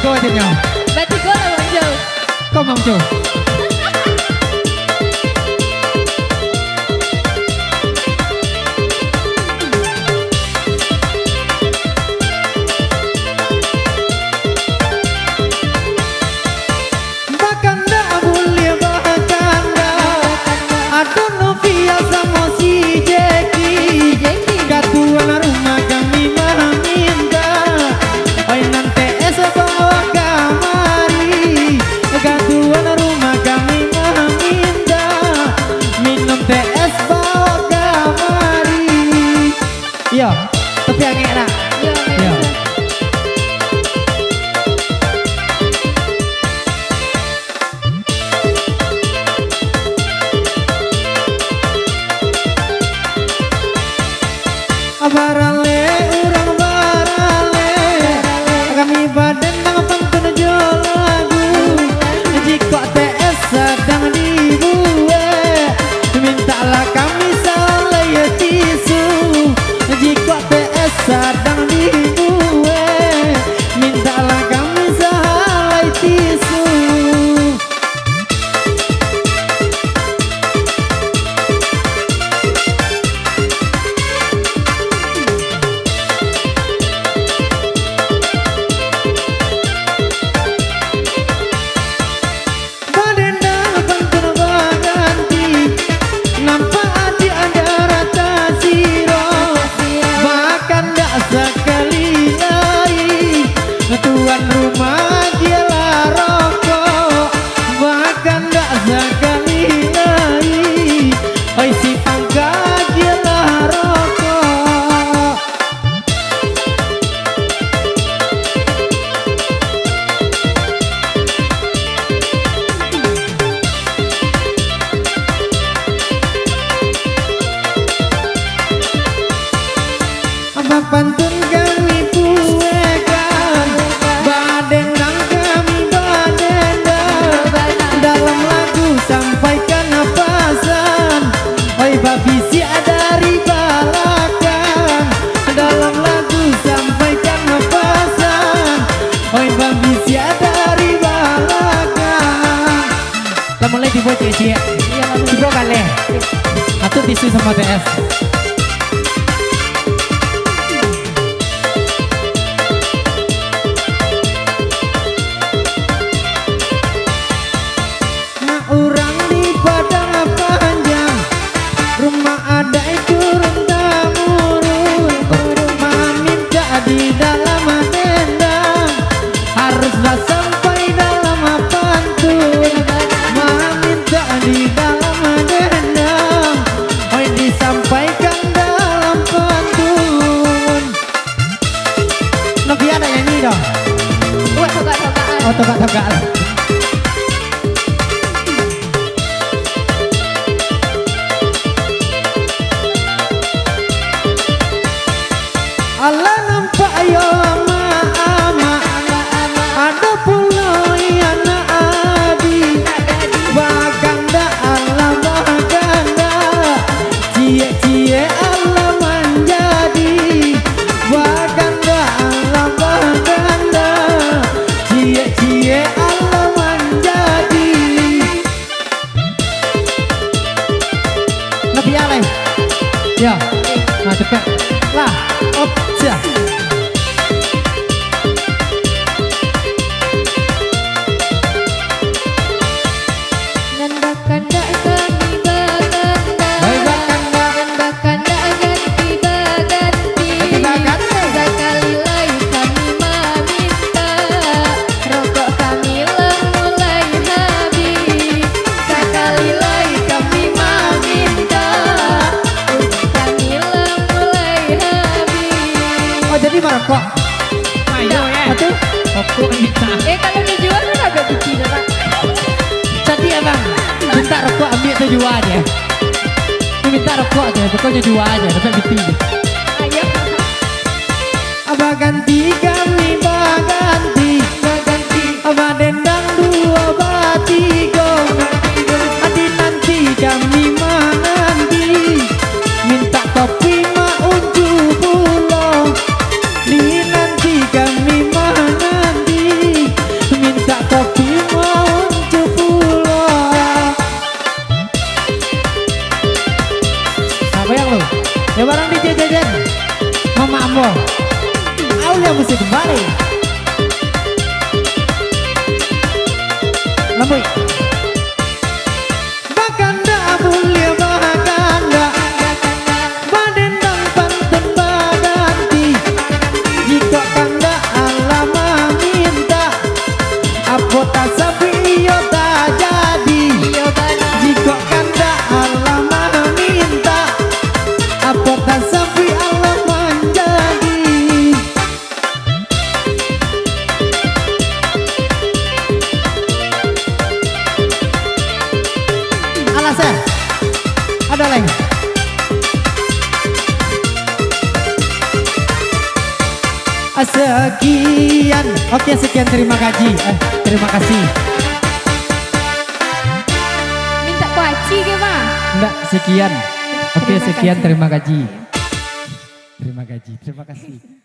Batiko aja. Batiko lah Bang Jo. Kau Bang Jo. Iya, tapi yang enak. Iya. Barale urang barale, kami badan nang pantun jo lagu. Jika TS sedang dibuat, mintalah kami saleh tisu. Jika TS sedang dibuat, mintalah kami saleh tisu. Tuan rumah dialah rokok, bahkan tak sekali lagi. Oi si tangga dialah rokok. Apa pantun kami buatkan, badendang kami badendang. Dalam lagu sampaikan pesan, oi babi si dari balakan. Dalam lagu sampaikan pesan, oi babi si dari balakan. Lama lagi dibuat cie, coba kali. Atau tisu sama TS. Orang di padang panjang, rumah ada itu rendang murun. Rumah minta di dalam dendang, haruslah sampai dalam pantun. Rumah minta di dalam dendang, oi disampaikan dalam pantun. Nabi ada yang ini dong. Buat togak-togaan. Oh togak-togaan. Allah nampak yo ama ada pula anak adi baganda Allah baganda cie Allah menjadi baganda Allah baganda cie Allah menjadi. Lebih alay ya, nah cepet lah. Opja. Nanda kanda kami baganda, nanda kanda ganti baganti. Sekali lagi kami meminta, rokok kami mulai habis. Sekali lagi kami meminta, kami mulai habis. Oh jadi merokok. Ayo ya. Betul. Rokok minta. Kalau dijual kan agak kecil Pak. Tadi ya bang, minta rokok ambil tuh jual aja. Minta rokok aja, pokoknya jual aja, dapat biti. Ayo. Abah ganti kami baganti, abah dendang dua batigo. Adi nanti kami menanti, minta topi ma unju bulo. Di nanti kami menanti, sambui. Bakanda mulia bakanda, badendang pantun badanti. Jika kanda alama minta, apa tak sapi iyo tak jadi. Jika kanda alama minta, apa tak sapi alama jadi. Alasnya ada lagi. Sekian, oke sekian terima kasih, terima kasih. Minta kuaci ke mah? Enggak sekian, oke Terima sekian kasih. terima kasih, terima kasih, terima kasih.